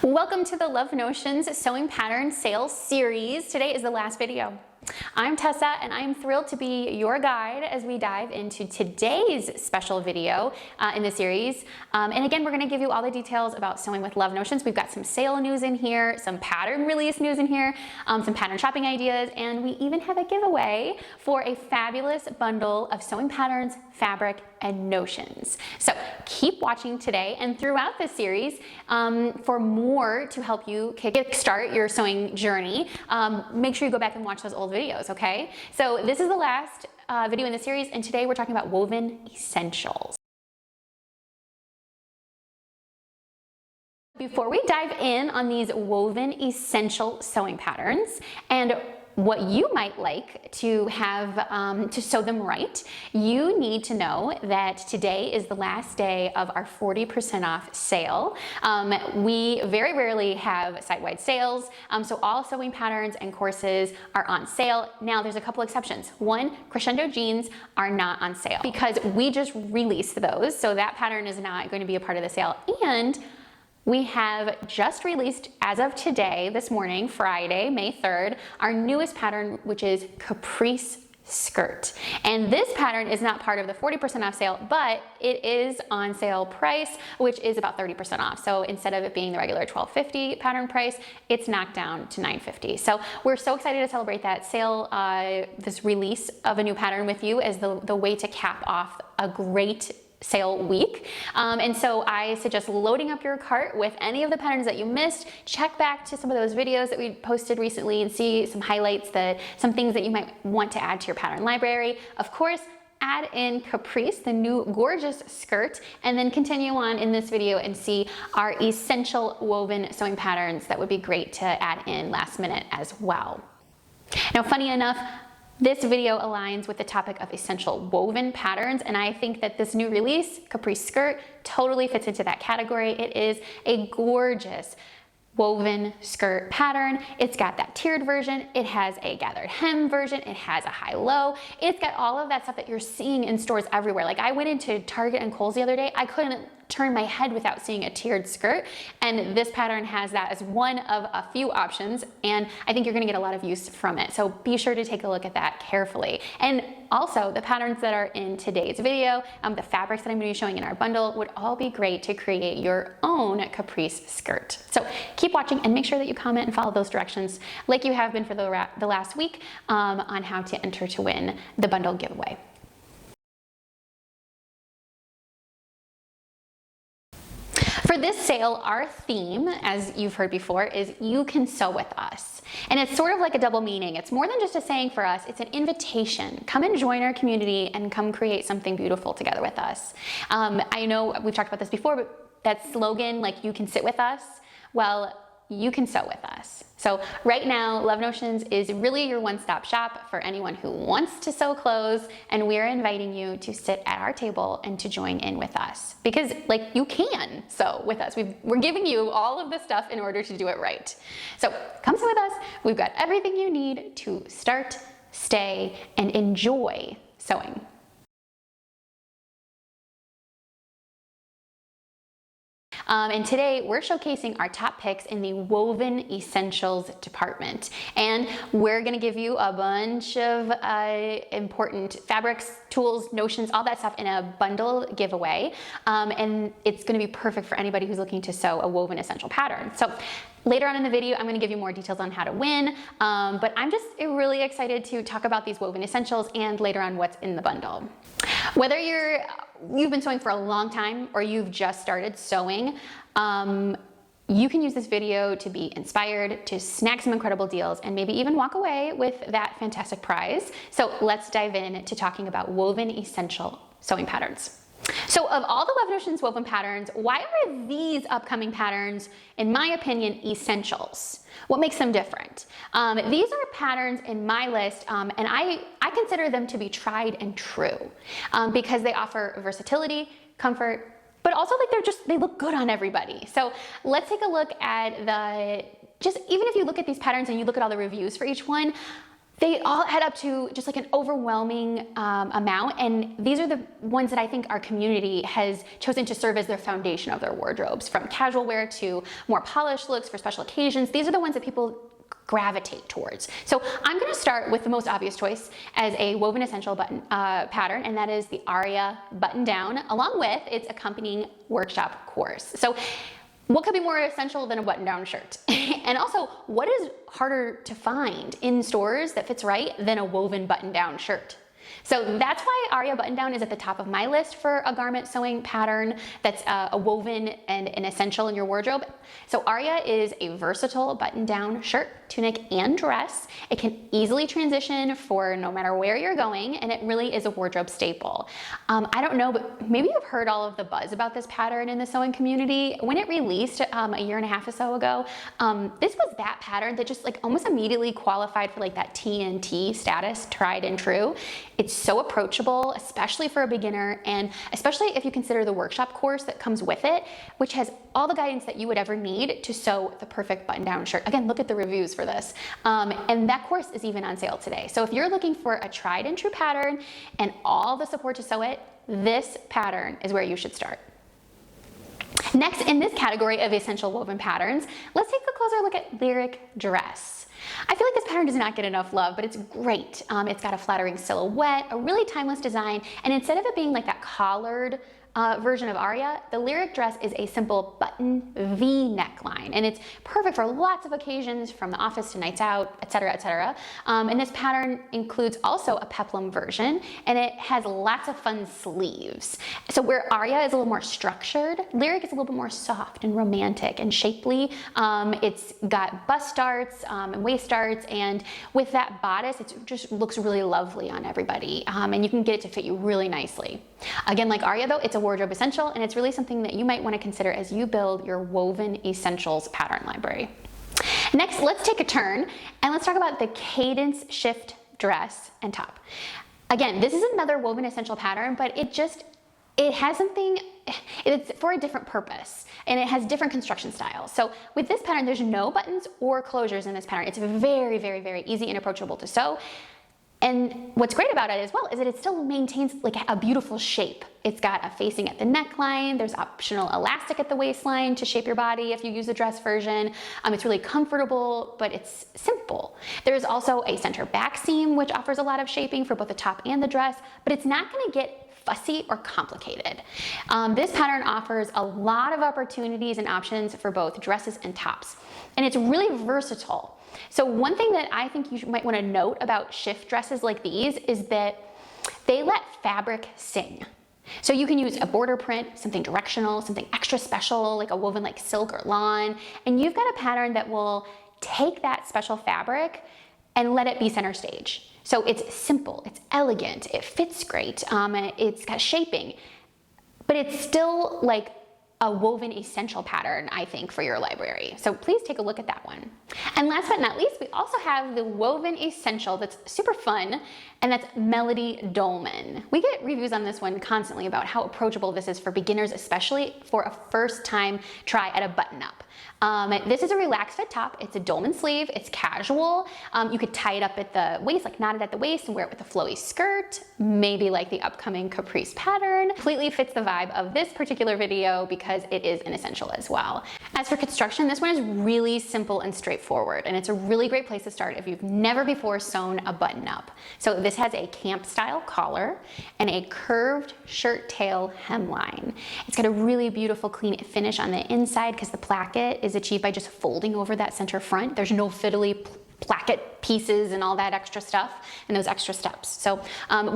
Welcome to the Love Notions Sewing Pattern Sales Series. Today is the last video. I'm Tessa and I'm thrilled to be your guide as we dive into today's special video in the series. And again, we're going to give you all the details about sewing with Love Notions. We've got some sale news in here, some pattern release news in here, some pattern shopping ideas, and we even have a giveaway for a fabulous bundle of sewing patterns, fabric, and notions. So keep watching today and throughout this series for more to help you kickstart your sewing journey. Make sure you go back and watch those old videos, okay? So this is the last video in the series, and today we're talking about woven essentials. Before we dive in on these woven essential sewing patterns and what you might like to have to sew them right, you need to know that today is the last day of our 40% off sale. We very rarely have site-wide sales, so all sewing patterns and courses are on sale. Now there's a couple exceptions. One, crescendo jeans are not on sale because we just released those, so that pattern is not going to be a part of the sale. And we have just released, as of today, this morning, Friday, May 3rd, our newest pattern, which is Caprice Skirt. And this pattern is not part of the 40% off sale, but it is on sale price, which is about 30% off. So instead of it being the regular $12.50 pattern price, it's knocked down to $9.50. So we're so excited to celebrate that sale, this release of a new pattern with you as the way to cap off a great sale week. And so I suggest loading up your cart with any of the patterns that you missed. Check back to some of those videos that we posted recently and see some highlights, some things that you might want to add to your pattern library. Of course, add in Caprice, the new gorgeous skirt, and then continue on in this video and see our essential woven sewing patterns that would be great to add in last minute as well. Now, funny enough, this video aligns with the topic of essential woven patterns, and I think that this new release, Caprice Skirt, totally fits into that category. It is a gorgeous woven skirt pattern. It's got that tiered version, it has a gathered hem version, it has a high-low, it's got all of that stuff that you're seeing in stores everywhere. Like, I went into Target and Kohl's the other day, I couldn't turn my head without seeing a tiered skirt, and this pattern has that as one of a few options, and I think you're gonna get a lot of use from it. So be sure to take a look at that carefully. And also, the patterns that are in today's video, the fabrics that I'm gonna be showing in our bundle would all be great to create your own Caprice skirt. So keep watching and make sure that you comment and follow those directions like you have been for the last week on how to enter to win the bundle giveaway. For this sale, our theme, as you've heard before, is you can sew with us. And it's sort of like a double meaning. It's more than just a saying for us, it's an invitation. Come and join our community and come create something beautiful together with us. I know we've talked about this before, but that slogan, like, you can sit with us, well, you can sew with us. So right now, Love Notions is really your one-stop shop for anyone who wants to sew clothes, and we're inviting you to sit at our table and to join in with us. Because, like, you can sew with us. We're giving you all of the stuff in order to do it right. So come sew with us. We've got everything you need to start, stay, and enjoy sewing. And today we're showcasing our top picks in the woven essentials department. And we're gonna give you a bunch of important fabrics, tools, notions, all that stuff in a bundle giveaway. And it's gonna be perfect for anybody who's looking to sew a woven essential pattern. So later on in the video, I'm gonna give you more details on how to win, but I'm just really excited to talk about these woven essentials and later on what's in the bundle. Whether you've been sewing for a long time or you've just started sewing, you can use this video to be inspired, to snag some incredible deals, and maybe even walk away with that fantastic prize. So let's dive in to talking about woven essential sewing patterns. So of all the Love Notions woven patterns, why are these upcoming patterns, in my opinion, essentials? What makes them different? These are patterns in my list, and I consider them to be tried and true because they offer versatility, comfort, but also, like, they look good on everybody. So let's take a look at even if you look at these patterns and you look at all the reviews for each one, They all add up to just like an overwhelming amount, and these are the ones that I think our community has chosen to serve as their foundation of their wardrobes, from casual wear to more polished looks for special occasions. These are the ones that people gravitate towards. So I'm going to start with the most obvious choice as a woven essential button pattern, and that is the Aria button down, along with its accompanying workshop course. So what could be more essential than a button-down shirt? And also, what is harder to find in stores that fits right than a woven button-down shirt? So that's why Aria button down is at the top of my list for a garment sewing pattern that's a woven and an essential in your wardrobe. So Aria is a versatile button down shirt, tunic, and dress. It can easily transition for no matter where you're going, and it really is a wardrobe staple. I don't know, but maybe you've heard all of the buzz about this pattern in the sewing community. When it released a year and a half or so ago, this was that pattern that just like almost immediately qualified for like that TNT status, tried and true. It's so approachable, especially for a beginner, and especially if you consider the workshop course that comes with it, which has all the guidance that you would ever need to sew the perfect button-down shirt. Again, look at the reviews for this. And that course is even on sale today. So if you're looking for a tried and true pattern and all the support to sew it, this pattern is where you should start. Next, in this category of essential woven patterns, let's take a closer look at lyric dress. I feel like this pattern does not get enough love, but it's great. It's got a flattering silhouette, a really timeless design, and instead of it being like that collared version of Aria, the lyric dress is a simple button V neckline, and it's perfect for lots of occasions, from the office to nights out, etc., etc. And this pattern includes also a peplum version, and it has lots of fun sleeves. So where Aria is a little more structured, lyric is a little bit more soft and romantic and shapely. It's got bust darts and waist darts, and with that bodice, it just looks really lovely on everybody, and you can get it to fit you really nicely. Again, like Aria though, it's a wardrobe essential, and it's really something that you might want to consider as you build your woven essentials pattern library. Next, let's take a turn and let's talk about the cadence shift dress and top. Again, this is another woven essential pattern, but it has something, it's for a different purpose, and it has different construction styles. So with this pattern, there's no buttons or closures in this pattern. It's very, very, very easy and approachable to sew. And what's great about it as well is that it still maintains like a beautiful shape. It's got a facing at the neckline, there's optional elastic at the waistline to shape your body if you use the dress version. It's really comfortable, but it's simple. There's also a center back seam, which offers a lot of shaping for both the top and the dress, but it's not gonna get fussy or complicated. This pattern offers a lot of opportunities and options for both dresses and tops, and it's really versatile. So one thing that I think you might want to note about shift dresses like these is that they let fabric sing. So you can use a border print, something directional, something extra special like a woven like silk or lawn, and you've got a pattern that will take that special fabric and let it be center stage. So it's simple, it's elegant, it fits great, it's got shaping, but it's still like a woven essential pattern, I think, for your library. So please take a look at that one. And last but not least, we also have the woven essential that's super fun, and that's Melody Dolman. We get reviews on this one constantly about how approachable this is for beginners, especially for a first time try at a button up. This is a relaxed fit top. It's a dolman sleeve. It's casual. You could tie it up at the waist, like knot it at the waist, and wear it with a flowy skirt, maybe like the upcoming Caprice pattern. Completely fits the vibe of this particular video because it is an essential as well. As for construction, this one is really simple and straightforward, and it's a really great place to start if you've never before sewn a button up. So this has a camp style collar and a curved shirt tail hemline. It's got a really beautiful clean finish on the inside because the placket is achieved by just folding over that center front. There's no fiddly placket pieces and all that extra stuff and those extra steps. So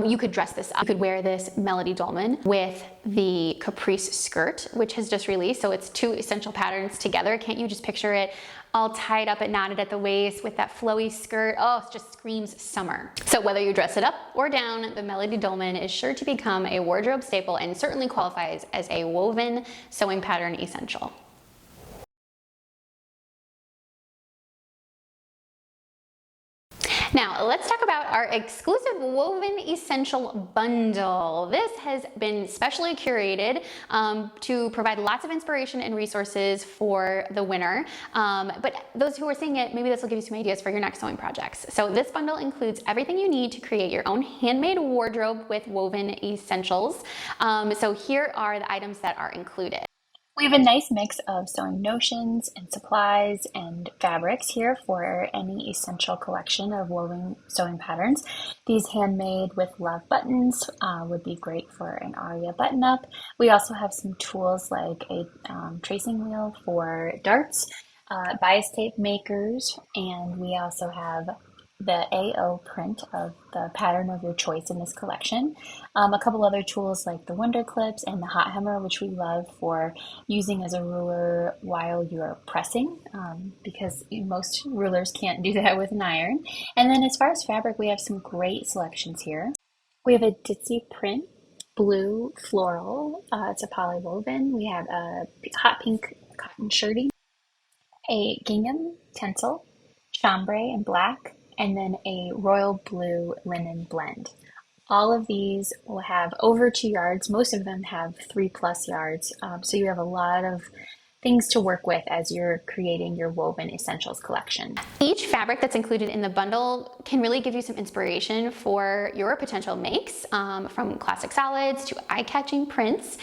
you could dress this up. You could wear this Melody Dolman with the Caprice Skirt, which has just released. So it's two essential patterns together. Can't you just picture it all tied up and knotted at the waist with that flowy skirt? Oh, it just screams summer. So whether you dress it up or down, the Melody Dolman is sure to become a wardrobe staple and certainly qualifies as a woven sewing pattern essential. Now, let's talk about our exclusive Woven Essential Bundle. This has been specially curated to provide lots of inspiration and resources for the winter. But those who are seeing it, maybe this will give you some ideas for your next sewing projects. So this bundle includes everything you need to create your own handmade wardrobe with woven essentials. So here are the items that are included. We have a nice mix of sewing notions and supplies and fabrics here for any essential collection of woven sewing patterns. These handmade with love buttons would be great for an aria button up. We also have some tools like a tracing wheel for darts, bias tape makers, and we also have the AO print of the pattern of your choice in this collection. A couple other tools like the Wonder Clips and the Hot Hammer, which we love for using as a ruler while you're pressing, because most rulers can't do that with an iron. And then as far as fabric, we have some great selections here. We have a Ditzy print, blue floral, it's a polywoven. We have a hot pink cotton shirting, a gingham tencel, chambray and black, and then a royal blue linen blend. All of these will have over 2 yards. Most of them have 3+ yards. So you have a lot of things to work with as you're creating your woven essentials collection. Each fabric that's included in the bundle can really give you some inspiration for your potential makes, from classic solids to eye-catching prints.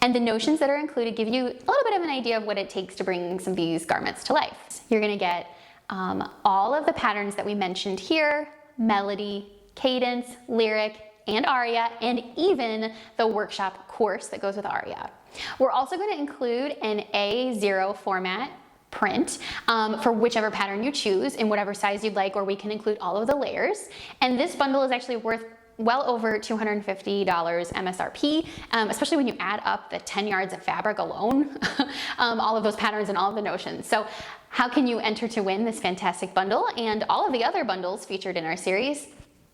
And the notions that are included give you a little bit of an idea of what it takes to bring some of these garments to life. You're gonna get all of the patterns that we mentioned here: melody, cadence, lyric, and aria, and even the workshop course that goes with aria. We're also going to include an A0 format print for whichever pattern you choose in whatever size you'd like, or we can include all of the layers. And this bundle is actually worth well over $250 MSRP, especially when you add up the 10 yards of fabric alone, all of those patterns and all of the notions. So how can you enter to win this fantastic bundle and all of the other bundles featured in our series?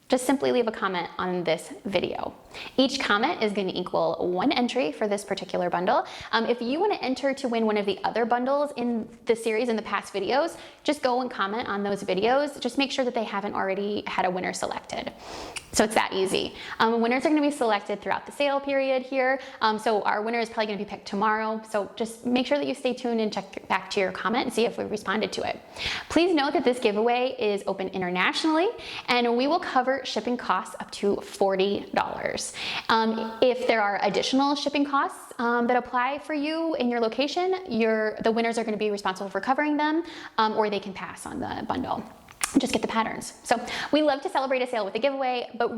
Just simply leave a comment on this video. Each comment is going to equal 1 entry for this particular bundle. If you want to enter to win one of the other bundles in the series in the past videos, just go and comment on those videos. Just make sure that they haven't already had a winner selected. So it's that easy. Winners are going to be selected throughout the sale period here. So our winner is probably going to be picked tomorrow. So just make sure that you stay tuned and check back to your comment and see if we responded to it. Please note that this giveaway is open internationally, and we will cover shipping costs up to $40. If there are additional shipping costs that apply for you in your location, the winners are going to be responsible for covering them, or they can pass on the bundle. Just get the patterns. So we love to celebrate a sale with a giveaway, but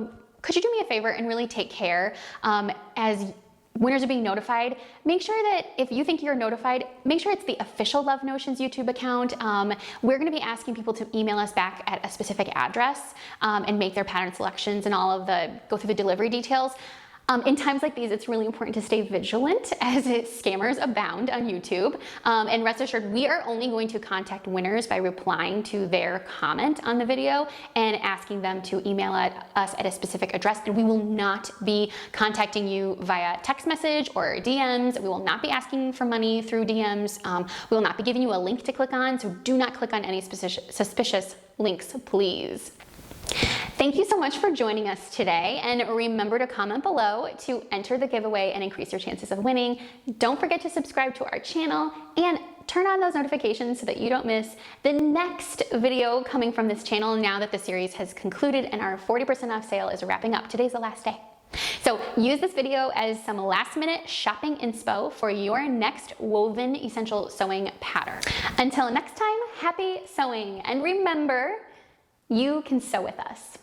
could you do me a favor and really take care as winners are being notified? Make sure that if you think you're notified, make sure it's the official Love Notions YouTube account. We're going to be asking people to email us back at a specific address and make their pattern selections and go through the delivery details. In times like these, it's really important to stay vigilant as scammers abound on YouTube. And rest assured, we are only going to contact winners by replying to their comment on the video and asking them to email us at a specific address. And we will not be contacting you via text message or DMs. We will not be asking for money through DMs. We will not be giving you a link to click on. So do not click on any suspicious links, please. Thank you so much for joining us today, and remember to comment below to enter the giveaway and increase your chances of winning. Don't forget to subscribe to our channel and turn on those notifications so that you don't miss the next video coming from this channel now that the series has concluded and our 40% off sale is wrapping up. Today's the last day. So use this video as some last-minute shopping inspo for your next woven essential sewing pattern. Until next time, happy sewing, and remember, you can sew with us.